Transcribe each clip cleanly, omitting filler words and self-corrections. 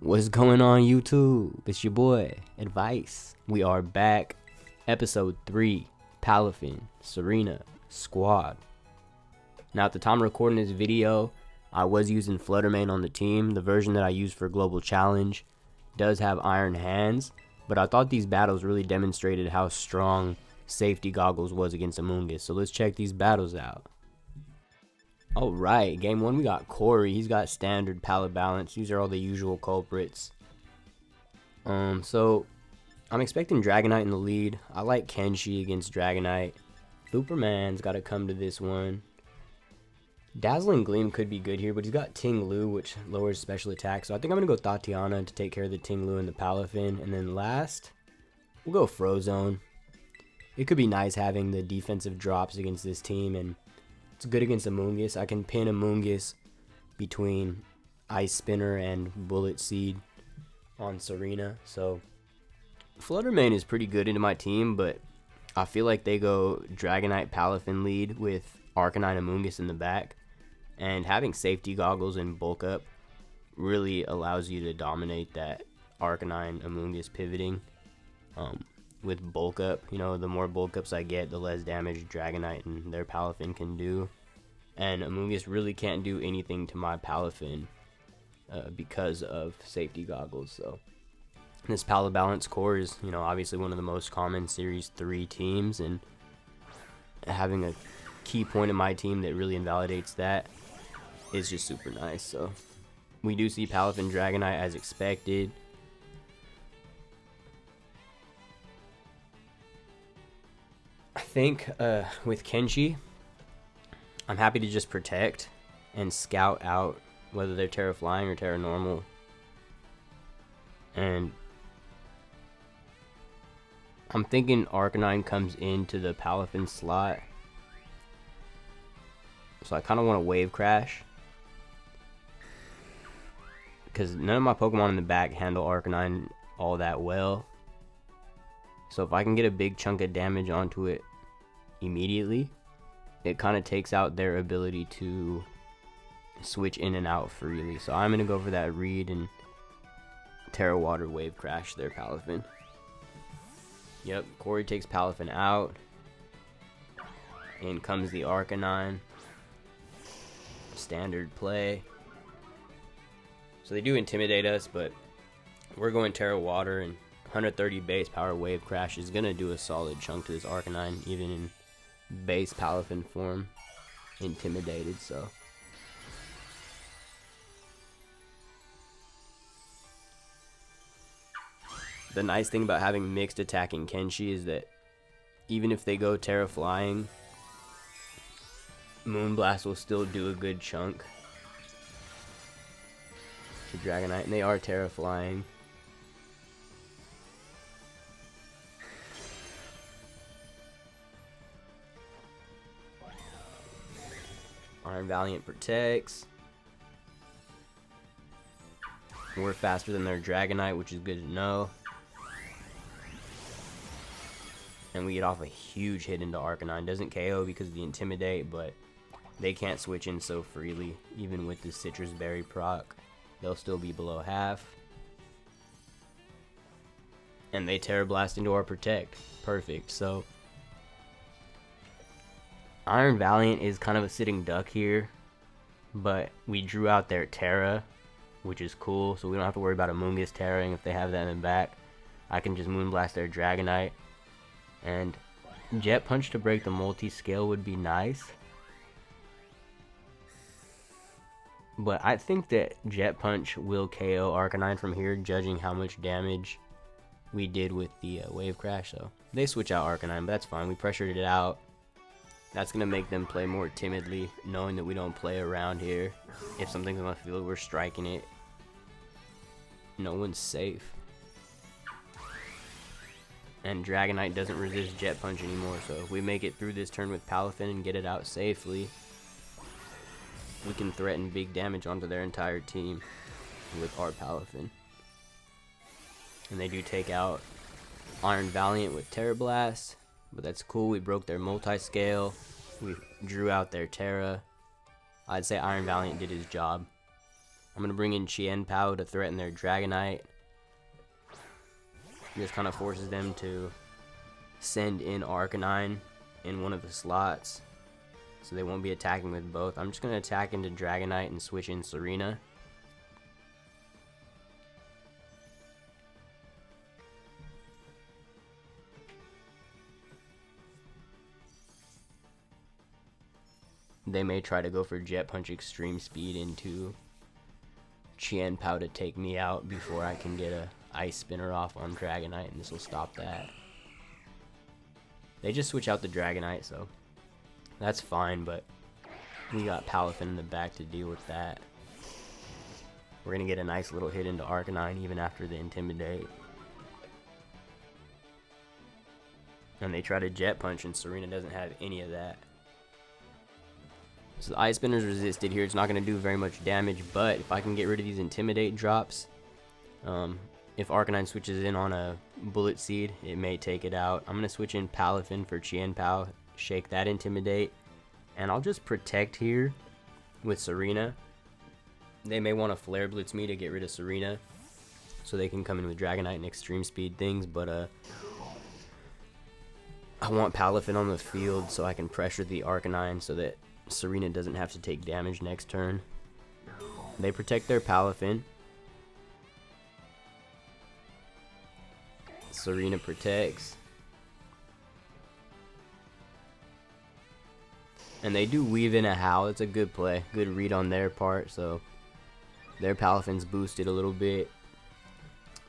What's going on, YouTube? It's your boy, Advice. We are back. Episode 3, Palafin, Tsareena, Squad. Now, at the time of recording this video, I was using Flutter on the team. The version that I used for Global Challenge does have Iron Hands, but I thought these battles really demonstrated how strong Safety Goggles was against Amoonguss. So let's check these battles out. Alright, game 1 we got Corey. He's got standard palette balance. These are all the usual culprits. So I'm expecting Dragonite in the lead. I like Kenshi against Dragonite. Superman's got to come to this one. Dazzling Gleam could be good here, but he's got Ting Lu, which lowers special attack. So I think I'm going to go Tatiana to take care of the Ting Lu and the Palafin. And then last, we'll go Frozone. It could be nice having the defensive drops against this team, and it's good against Amoonguss. I can pin Amoonguss between Ice Spinner and Bullet Seed on Tsareena. So Flutter is pretty good into my team, but I feel like they go Dragonite Palafin lead with Arcanine Amoonguss in the back. And having Safety Goggles and Bulk Up really allows you to dominate that Arcanine Amoonguss pivoting. With Bulk Up, you know, the more Bulk Ups I get, the less damage Dragonite and their Palafin can do. And Amoonguss really can't do anything to my Palafin because of Safety Goggles. So this Palette Balance core is, you know, obviously one of the most common Series 3 teams, and having a key point in my team that really invalidates that is just super nice. So we do see Palafin Dragonite as expected. I think with Kenshi, I'm happy to just protect and scout out whether they're Terra Flying or Terra Normal. And I'm thinking Arcanine comes into the Palafin slot. So I kind of want to Wave Crash, because none of my Pokemon in the back handle Arcanine all that well. So if I can get a big chunk of damage onto it immediately, it kind of takes out their ability to switch in and out freely. So I'm going to go for that read and Terra Water Wave Crash their Palafin. Yep, Corey takes Palafin out. In comes the Arcanine. Standard play. So they do intimidate us, but we're going Terra Water, and 130 base power Wave Crash is going to do a solid chunk to this Arcanine, even in base Palafin form. Intimidated, so. The nice thing about having mixed attacking Kenshi is that even if they go Terra Flying, Moonblast will still do a good chunk to Dragonite, and they are Terra Flying. Iron Valiant protects. We're faster than their Dragonite, which is good to know. And we get off a huge hit into Arcanine. Doesn't KO because of the Intimidate, but they can't switch in so freely. Even with the Citrus Berry proc, they'll still be below half. And they Terra Blast into our Protect. Perfect. So Iron Valiant is kind of a sitting duck here, but we drew out their Terra, which is cool, so we don't have to worry about Amoonguss Terraing if they have that in the back. I can just Moonblast their Dragonite, and Jet Punch to break the multi-scale would be nice. But I think that Jet Punch will KO Arcanine from here, judging how much damage we did with the Wave Crash. So they switch out Arcanine, but that's fine. We pressured it out. That's going to make them play more timidly, knowing that we don't play around here. If something's on the field, we're striking it. No one's safe. And Dragonite doesn't resist Jet Punch anymore, so if we make it through this turn with Palafin and get it out safely, we can threaten big damage onto their entire team with our Palafin. And they do take out Iron Valiant with Terra Blast. But that's cool. We broke their multi-scale. We drew out their Terra. I'd say Iron Valiant did his job. I'm going to bring in Chien-Pao to threaten their Dragonite. This kind of forces them to send in Arcanine in one of the slots, so they won't be attacking with both. I'm just going to attack into Dragonite and switch in Tsareena. They may try to go for Jet Punch Extreme Speed into Chien-Pao to take me out before I can get a Ice Spinner off on Dragonite, and this will stop that. They just switch out the Dragonite, so that's fine, but we got Palafin in the back to deal with that. We're going to get a nice little hit into Arcanine even after the Intimidate. And they try to Jet Punch, and Tsareena doesn't have any of that. So the Ice Spinner's resisted here. It's not going to do very much damage, but if I can get rid of these Intimidate drops, if Arcanine switches in on a Bullet Seed, it may take it out. I'm going to switch in Palafin for Chien-Pao, shake that Intimidate, and I'll just protect here with Tsareena. They may want to Flare Blitz me to get rid of Tsareena, so they can come in with Dragonite and Extreme Speed things, but I want Palafin on the field so I can pressure the Arcanine so that Tsareena doesn't have to take damage next turn. They protect their Palafin. Tsareena protects. And they do weave in a Howl. It's a good play. Good read on their part. So their Palafin's boosted a little bit.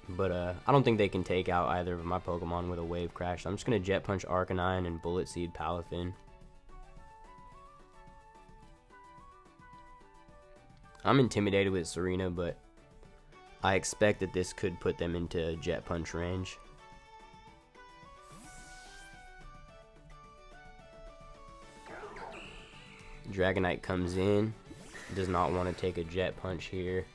But I don't think they can take out either of my Pokemon with a Wave Crash. So I'm just going to Jet Punch Arcanine and Bullet Seed Palafin. I'm intimidated with Tsareena, but I expect that this could put them into Jet Punch range. Dragonite comes in, does not want to take a Jet Punch here.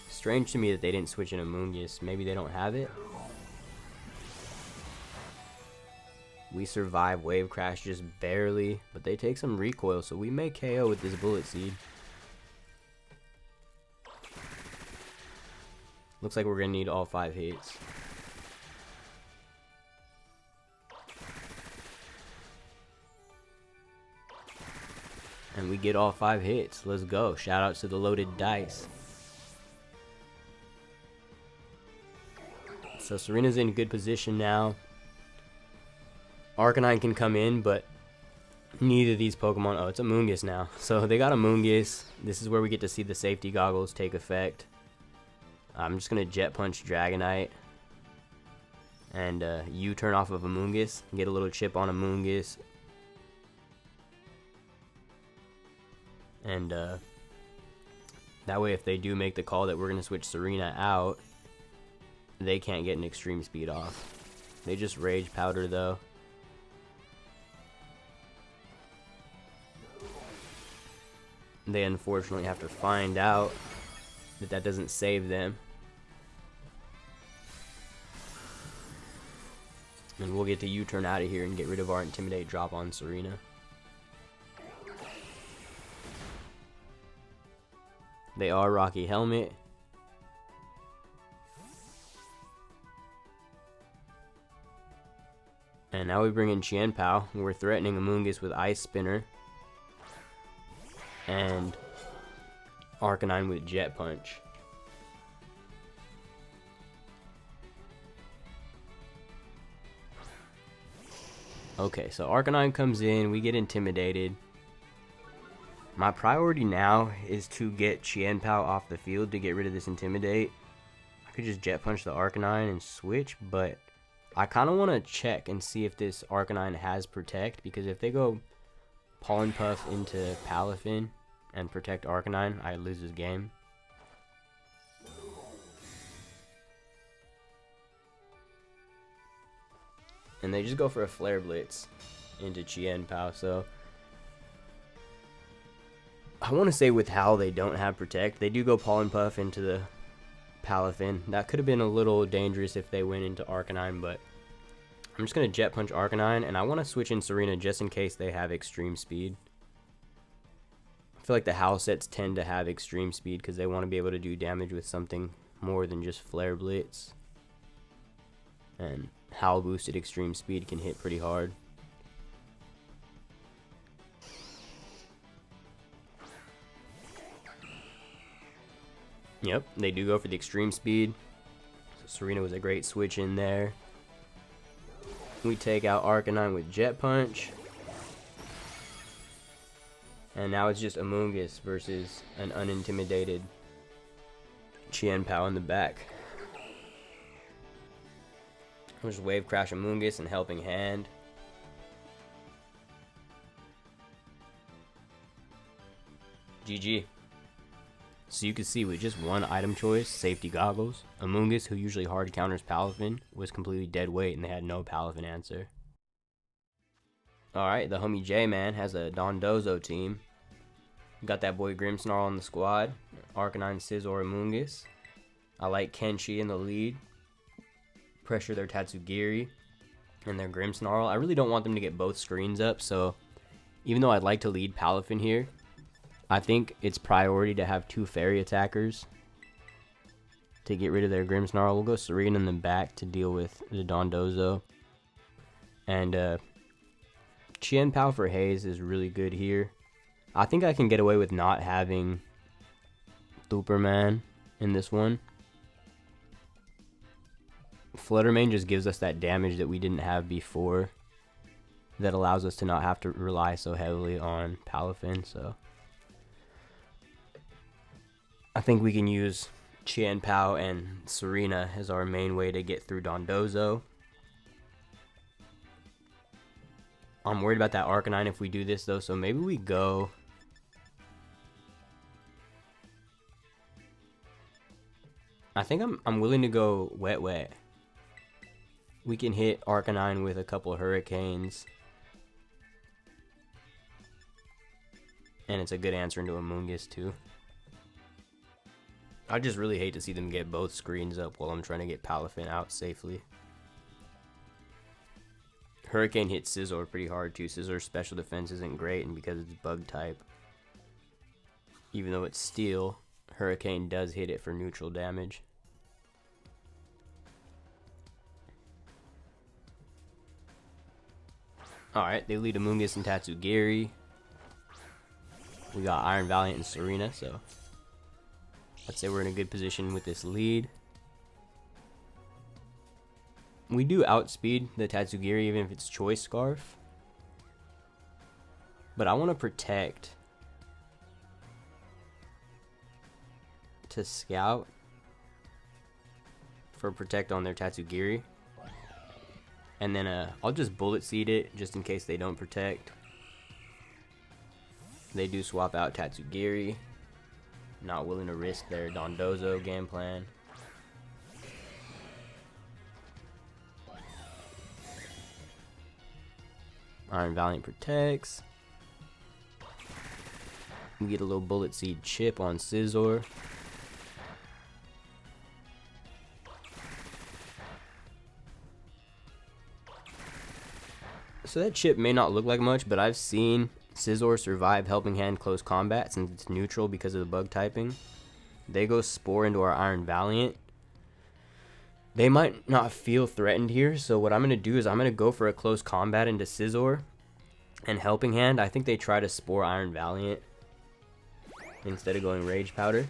Strange to me that they didn't switch in Amoonguss. Maybe they don't have it. We survive Wave Crash just barely, but they take some recoil, so we may KO with this Bullet Seed. Looks like we're going to need all 5 hits. And we get all 5 hits. Let's go. Shout out to the loaded dice. So Tsarena's in good position now. Arcanine can come in, but neither of these Pokemon... Oh, it's Amoonguss now. So they got Amoonguss. This is where we get to see the safety goggles take effect. I'm just going to Jet Punch Dragonite. And U-turn off of Amoonguss. Get a little chip on Amoonguss. And that way, if they do make the call that we're going to switch Tsareena out, they can't get an Extreme Speed off. They just Rage Powder, though. They unfortunately have to find out that that doesn't save them. And we'll get to U-turn out of here and get rid of our Intimidate drop on Tsareena. They are Rocky Helmet. And now we bring in Chien-Pao. We're threatening Amoonguss with Ice Spinner. And Arcanine with Jet Punch. Okay, so Arcanine comes in, we get intimidated. My priority now is to get Chien-Pao off the field to get rid of this Intimidate. I could just Jet Punch the Arcanine and switch, but I kind of want to check and see if this Arcanine has Protect, because if they go Pollen Puff into Palafin and protect Arcanine, I lose this game. And they just go for a Flare Blitz into Chien-Pao, so I want to say with how they don't have Protect, they do go Pollen Puff into the Palafin. That could have been a little dangerous if they went into Arcanine, but I'm just going to Jet Punch Arcanine, and I want to switch in Tsareena just in case they have Extreme Speed. I feel like the house sets tend to have extreme speed because they want to be able to do damage with something more than just Flare Blitz. And Howl boosted extreme speed can hit pretty hard. Yep, they do go for the extreme speed. So Tsareena was a great switch in there. We take out Arcanine with Jet Punch. And now it's just Amoonguss versus an unintimidated Chien-Pao in the back. We'll just Wave Crash Amoonguss and Helping Hand. GG. So you can see with just one item choice, Safety Goggles, Amoonguss, who usually hard counters Palafin, was completely dead weight and they had no Palafin answer. Alright, the homie J-Man has a Dondozo team. Got that boy Grimmsnarl on the squad. Arcanine, Scizor, Amoonguss. I like Kenshi in the lead. Pressure their Tatsugiri and their Grimmsnarl. I really don't want them to get both screens up, so even though I'd like to lead Palafin here, I think it's priority to have two fairy attackers to get rid of their Grimmsnarl. We'll go Tsareena in the back to deal with the Dondozo. And Chien-Pao for Haze is really good here. I think I can get away with not having Superman in this one. Fluttermane just gives us that damage that we didn't have before, that allows us to not have to rely so heavily on Palafin. So I think we can use Chien-Pao and Tsareena as our main way to get through Dondozo. I'm worried about that Arcanine if we do this though, so maybe we go... I think I'm willing to go Wet Wet. We can hit Arcanine with a couple of Hurricanes. And it's a good answer into Amoonguss too. I just really hate to see them get both screens up while I'm trying to get Palafin out safely. Hurricane hits Scizor pretty hard too. Scizor's special defense isn't great, and because it's bug type, even though it's steel, Hurricane does hit it for neutral damage. Alright, they lead Amoonguss and Tatsugiri. We got Iron Valiant and Tsareena, so I'd say we're in a good position with this lead. We do outspeed the Tatsugiri even if it's Choice Scarf. But I want to protect to Scout for Protect on their Tatsugiri. And then I'll just Bullet Seed it just in case they don't Protect. They do swap out Tatsugiri. Not willing to risk their Dondozo game plan. Iron Valiant protects. We get a little Bullet Seed chip on Scizor. So that chip may not look like much, but I've seen Scizor survive Helping Hand close combat since it's neutral because of the bug typing. They go Spore into our Iron Valiant. They might not feel threatened here, so what I'm going to do is I'm going to go for a close combat into Scizor and Helping Hand. I think they try to Spore Iron Valiant instead of going Rage Powder.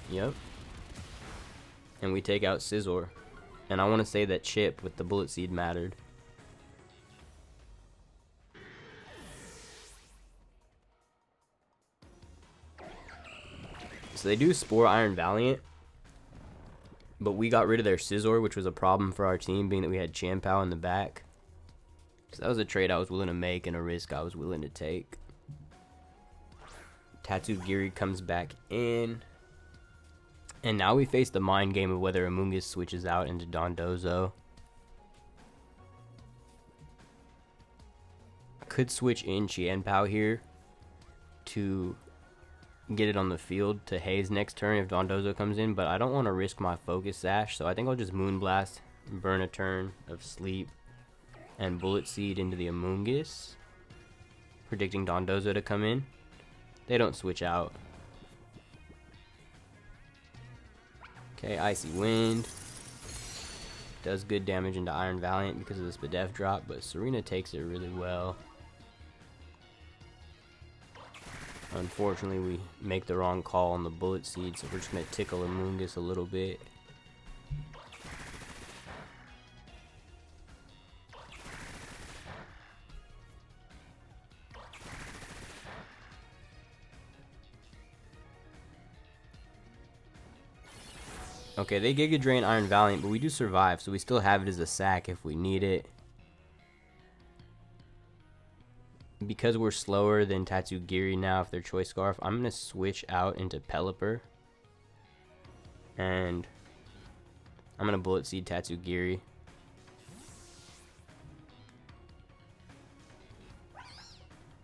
Yep. And we take out Scizor. And I want to say that chip with the Bullet Seed mattered. So they do Spore Iron Valiant, but we got rid of their Scizor, which was a problem for our team, being that we had Chien-Pao in the back. So that was a trade I was willing to make and a risk I was willing to take. Tatsugiri comes back in. And now we face the mind game of whether Amoonguss switches out into Dondozo. I could switch in Chien-Pao here to get it on the field to Haze next turn if Dondozo comes in, but I don't want to risk my Focus Sash, so I think I'll just Moonblast, burn a turn of Sleep, and Bullet Seed into the Amoonguss. predicting Dondozo to come in. They don't switch out. Okay, Icy Wind. Does good damage into Iron Valiant because of this Spadef drop, but Tsareena takes it really well. Unfortunately, we make the wrong call on the Bullet Seed, so we're just going to tickle Amoonguss a little bit. Okay, they Giga Drain Iron Valiant, but we do survive, so we still have it as a sack if we need it. Because we're slower than Tatsugiri now, if they're Choice Scarf, I'm going to switch out into Pelipper. And I'm going to Bullet Seed Tatsugiri.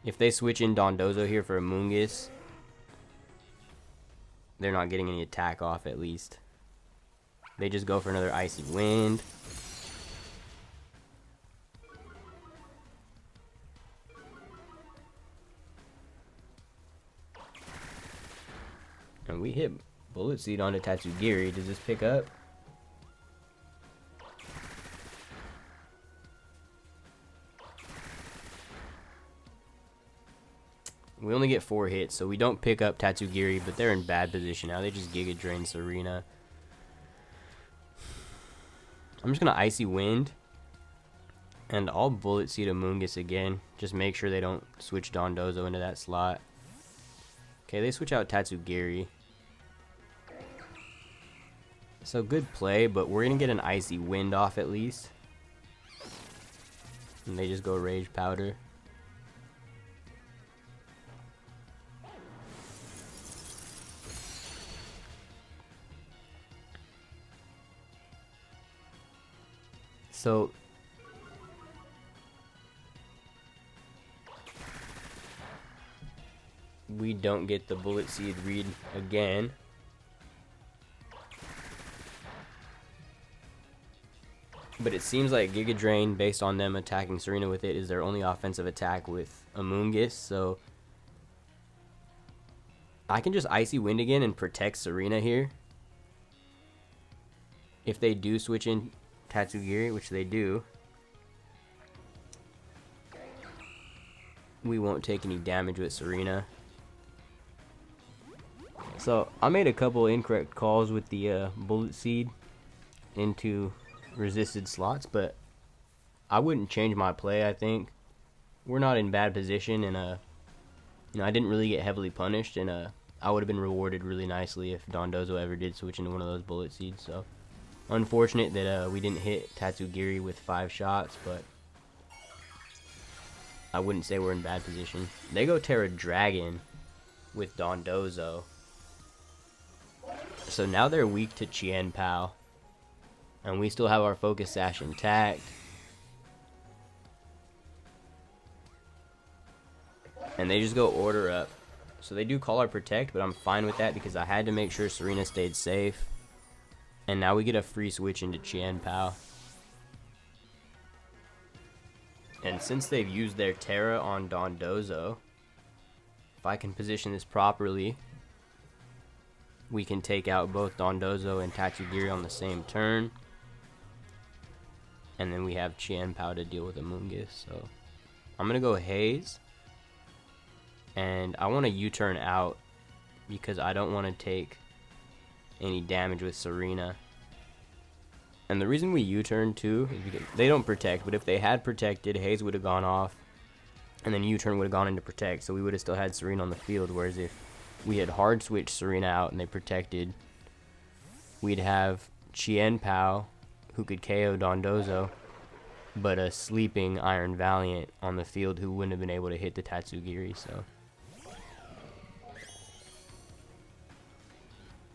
If they switch in Dondozo here for Amoonguss, they're not getting any attack off at least. They just go for another Icy Wind. And we hit Bullet Seed onto Tatsugiri. Does this pick up? We only get 4 hits, so we don't pick up Tatsugiri, but they're in bad position now. They just Giga Drain Tsareena. I'm just going to Icy Wind. And I'll Bullet Seed Amoonguss again. Just make sure they don't switch Dondozo into that slot. Okay, they switch out Tatsugiri. So good play, but we're going to get an Icy Wind off at least. And they just go Rage Powder. So we don't get the Bullet Seed read again. But it seems like Giga Drain, based on them attacking Tsareena with it, is their only offensive attack with Amoonguss. So I can just Icy Wind again and protect Tsareena here. If they do switch in Tatsugiri, which they do, we won't take any damage with Tsareena. So I made a couple incorrect calls with the Bullet Seed into resisted slots, but I wouldn't change my play. I think we're not in bad position, and I didn't really get heavily punished, and I would have been rewarded really nicely if Dondozo ever did switch into one of those Bullet Seeds. So unfortunate that we didn't hit Tatsugiri with 5 shots, but I wouldn't say we're in bad position. They go Terra Dragon with Dondozo. So now they're weak to Chien-Pao. And we still have our Focus Sash intact. And they just go Order Up. So they do Call or Protect, but I'm fine with that because I had to make sure Tsareena stayed safe. And now we get a free switch into Chien-Pao. And since they've used their Terra on Dondozo, if I can position this properly, we can take out both Dondozo and Tatsugiri on the same turn. And then we have Chien-Pao to deal with Amoonguss. So I'm going to go Haze. And I want to U-turn out because I don't want to take any damage with Tsareena. And the reason we U-turn too is because they don't protect, but if they had protected, Haze would have gone off, and then U-turn would have gone into protect, so we would have still had Tsareena on the field. Whereas if we had hard switched Tsareena out and they protected, we'd have Chien-Pao, who could KO Dondozo, but a sleeping Iron Valiant on the field who wouldn't have been able to hit the Tatsugiri. So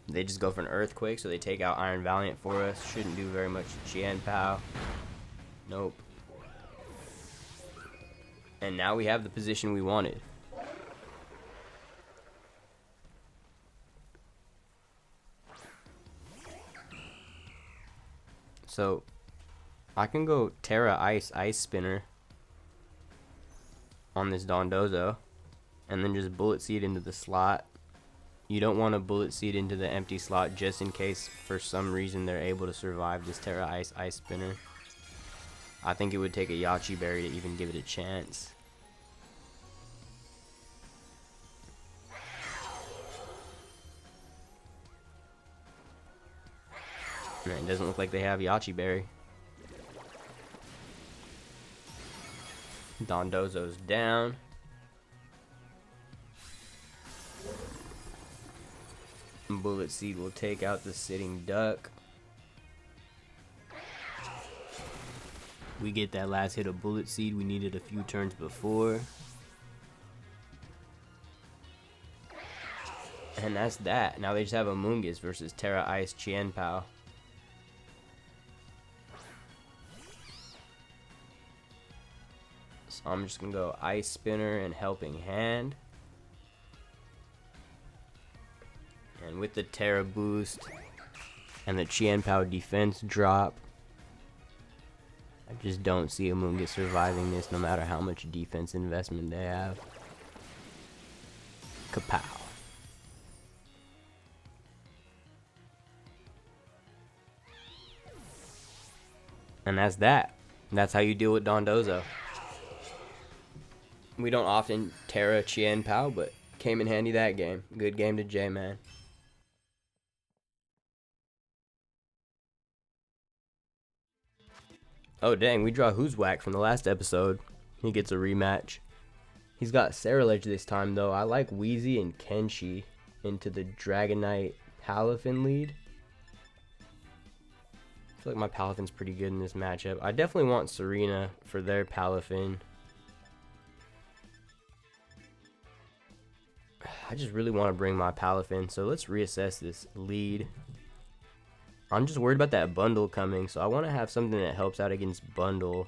they just go for an Earthquake, so they take out Iron Valiant for us. Shouldn't do very much to Chien-Pao. Nope. And now we have the position we wanted. So I can go Terra Ice Spinner. on this Dondozo, and then just Bullet Seed into the slot. You don't want to Bullet Seed into the empty slot just in case for some reason they're able to survive this Terra Ice Ice Spinner. I think it would take a Yache Berry to even give it a chance. Man, it doesn't look like they have Yache Berry. Dondozo's down. Bullet Seed will take out the sitting duck. We get that last hit of Bullet Seed we needed a few turns before. And that's that. Now they just have Amoonguss versus Terra Ice Chien-Pao. So I'm just gonna go Ice Spinner and Helping Hand. And with the Terra boost and the Chien-Pao defense drop, I just don't see Amoonguss surviving this no matter how much defense investment they have. Kapow. And that's that. That's how you deal with Dondozo. We don't often Terra Chien-Pao, but came in handy that game. Good game to J-Man. Oh dang, we draw Who's-Whack from the last episode. He gets a rematch. He's got Ceruledge this time though. I like Wheezy and Kenshi into the Dragonite Palafin lead. I feel like my Palafin's pretty good in this matchup. I definitely want Tsareena for their Palafin. I just really want to bring my Palafin, so let's reassess this lead. I'm just worried about that bundle coming, so I want to have something that helps out against bundle.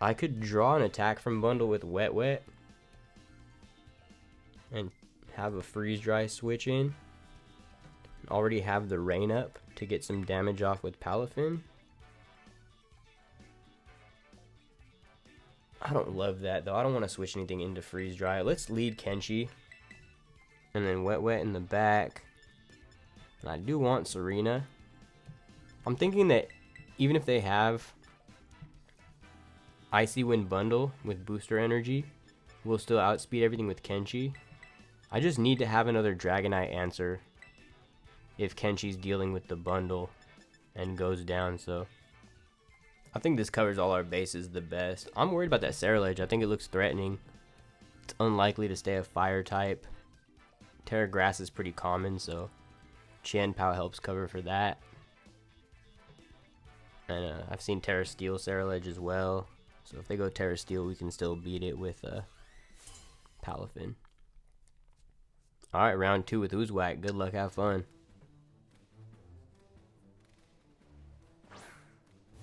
I could draw an attack from bundle with Wet Wet and have a Freeze Dry switch in. Already have the Rain up to get some damage off with Palafin. I don't love that though. I don't want to switch anything into Freeze Dry. Let's lead Kenshi and then Wet Wet in the back. And I do want Tsareena. I'm thinking that even if they have Icy Wind bundle with booster energy, we'll still outspeed everything with Kenshi. I just need to have another Dragonite answer if Kenshi's dealing with the bundle and goes down, so I think this covers all our bases the best. I'm worried about that Ceruledge. I think it looks threatening. It's unlikely to stay a fire type. Terra Grass is pretty common, so Chien-Pao helps cover for that. And I've seen Terra Steel Ceruledge as well. So if they go Terra Steel, we can still beat it with Palafin. Alright, round 2 with Who's-Whack. Good luck, have fun.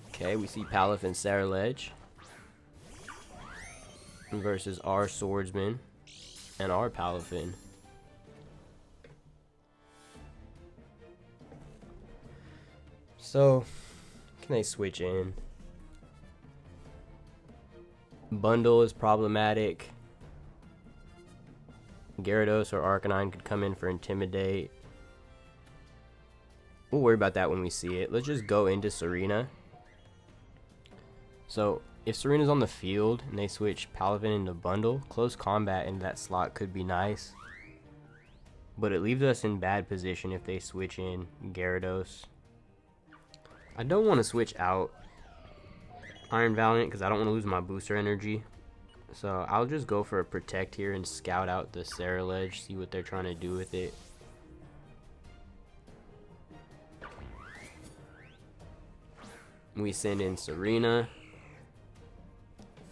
Okay, we see Palafin Ceruledge versus our Swordsman and our Palafin. So, can they switch in? Bundle is problematic. Gyarados or Arcanine could come in for Intimidate. We'll worry about that when we see it. Let's just go into Tsareena. So, if Tsarena's on the field and they switch Palafin into Bundle, close combat into that slot could be nice. But it leaves us in bad position if they switch in Gyarados. I don't want to switch out Iron Valiant because I don't want to lose my booster energy. So I'll just go for a Protect here and scout out the Ceruledge, see what they're trying to do with it. We send in Tsareena.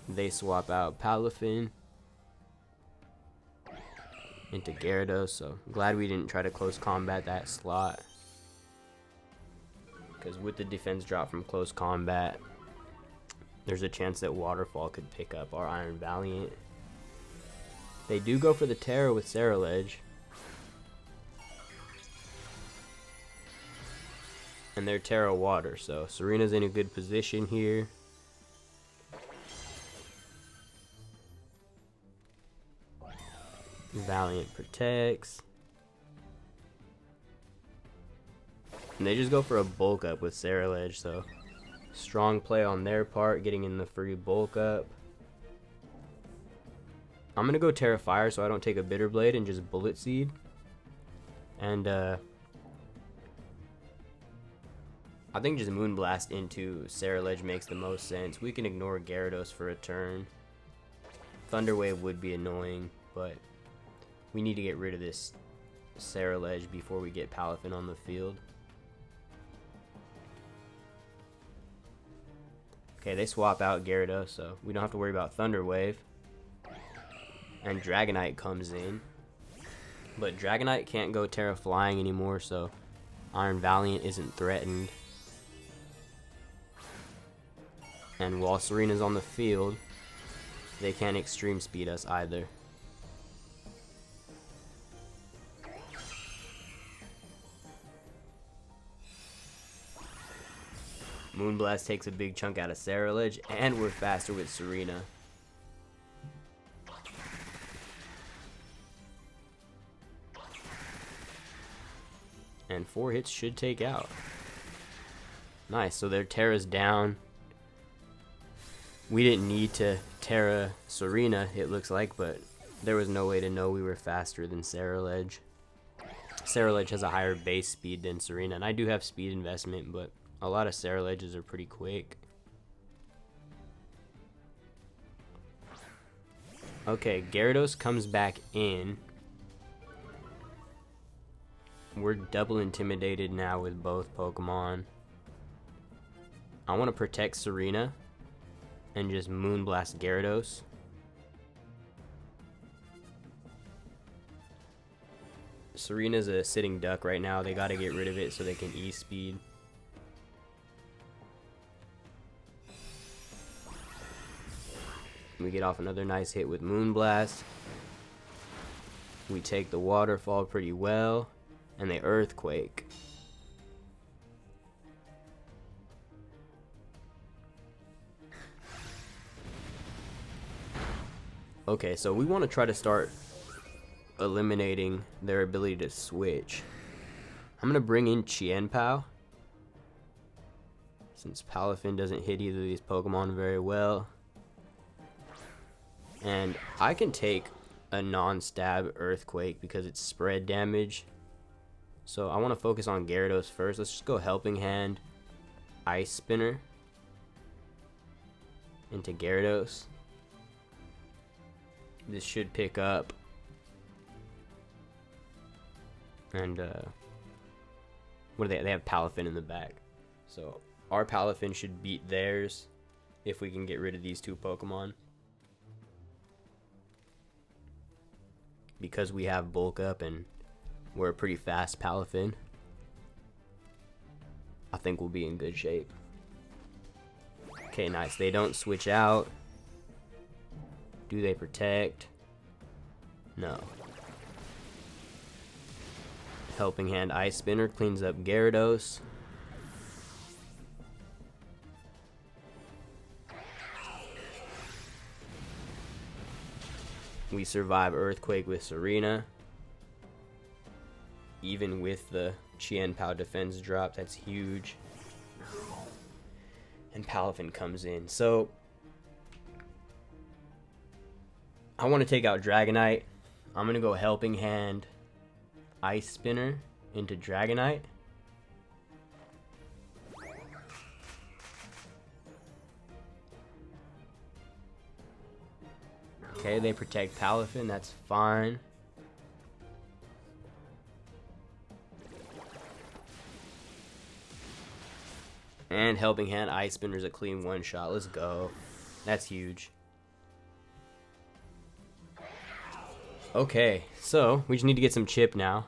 They swap out Palafin into Gyarados, so I'm glad we didn't try to close combat that slot. Because with the defense drop from close combat, there's a chance that Waterfall could pick up our Iron Valiant. They do go for the Terra with Ceruledge. And they're Terra Water, so Tsarena's in a good position here. Valiant protects. And they just go for a bulk up with Ceruledge, so strong play on their part, getting in the free bulk up. I'm gonna go Terra Fire so I don't take a Bitter Blade and just Bullet Seed. And I think just Moonblast into Ceruledge makes the most sense. We can ignore Gyarados for a turn. Thunder Wave would be annoying, but we need to get rid of this Ceruledge before we get Palafin on the field. Okay, they swap out Gyarados, so we don't have to worry about Thunder Wave. And Dragonite comes in. But Dragonite can't go Terra Flying anymore, so Iron Valiant isn't threatened. And while Tsarena's on the field, they can't Extreme Speed us either. Moonblast takes a big chunk out of Ceruledge, and we're faster with Tsareena. And 4 hits should take out. Nice, so their Terra's down. We didn't need to Terra Tsareena, it looks like, but there was no way to know we were faster than Ceruledge. Ceruledge has a higher base speed than Tsareena, and I do have speed investment, but a lot of Ceruledges are pretty quick. Okay, Gyarados comes back in. We're double intimidated now with both Pokemon. I want to protect Tsareena and just Moonblast Gyarados. Sereena's a sitting duck right now. They got to get rid of it so they can E-speed. We get off another nice hit with Moonblast. We take the Waterfall pretty well. And they Earthquake. Okay, so we want to try to start eliminating their ability to switch. I'm going to bring in Chien-Pao, since Palafin doesn't hit either of these Pokemon very well. And I can take a non-stab Earthquake because it's spread damage. So I want to focus on Gyarados first. Let's just go Helping Hand, Ice Spinner into Gyarados. This should pick up. And what do they have Palafin in the back. So our Palafin should beat theirs if we can get rid of these two Pokemon. Because we have Bulk Up and we're a pretty fast Palafin, I think we'll be in good shape. Okay, nice. They don't switch out. Do they protect? No. Helping Hand Ice Spinner cleans up Gyarados. We survive Earthquake with Tsareena. Even with the Chien-Pao defense drop, that's huge. And Palafin comes in. So I want to take out Dragonite. I'm going to go Helping Hand Ice Spinner into Dragonite. Okay, they protect Palafin, that's fine. And Helping Hand Ice Spinner's a clean one shot. Let's go. That's huge. Okay, so we just need to get some chip now.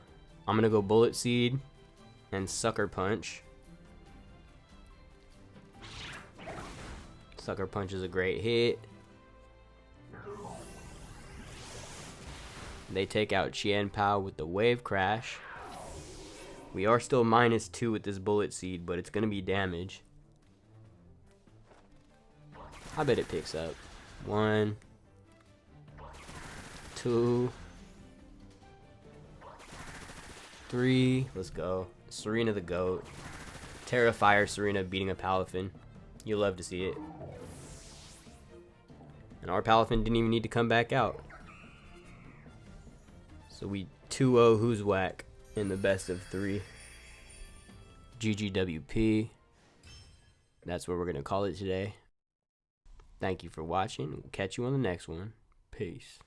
I'm gonna go Bullet Seed and Sucker Punch. Sucker Punch is a great hit. They take out Chien-Pao with the Wave Crash. We are still -2 with this Bullet Seed, but it's going to be damage. I bet it picks up. 1, 2, 3. Let's go. Tsareena the GOAT. Terrifier Tsareena beating a Palafin. You love to see it. And our Palafin didn't even need to come back out. So we 2-0 Who's Whack in the best of 3. GGWP. That's what we're going to call it today. Thank you for watching. We'll catch you on the next one. Peace.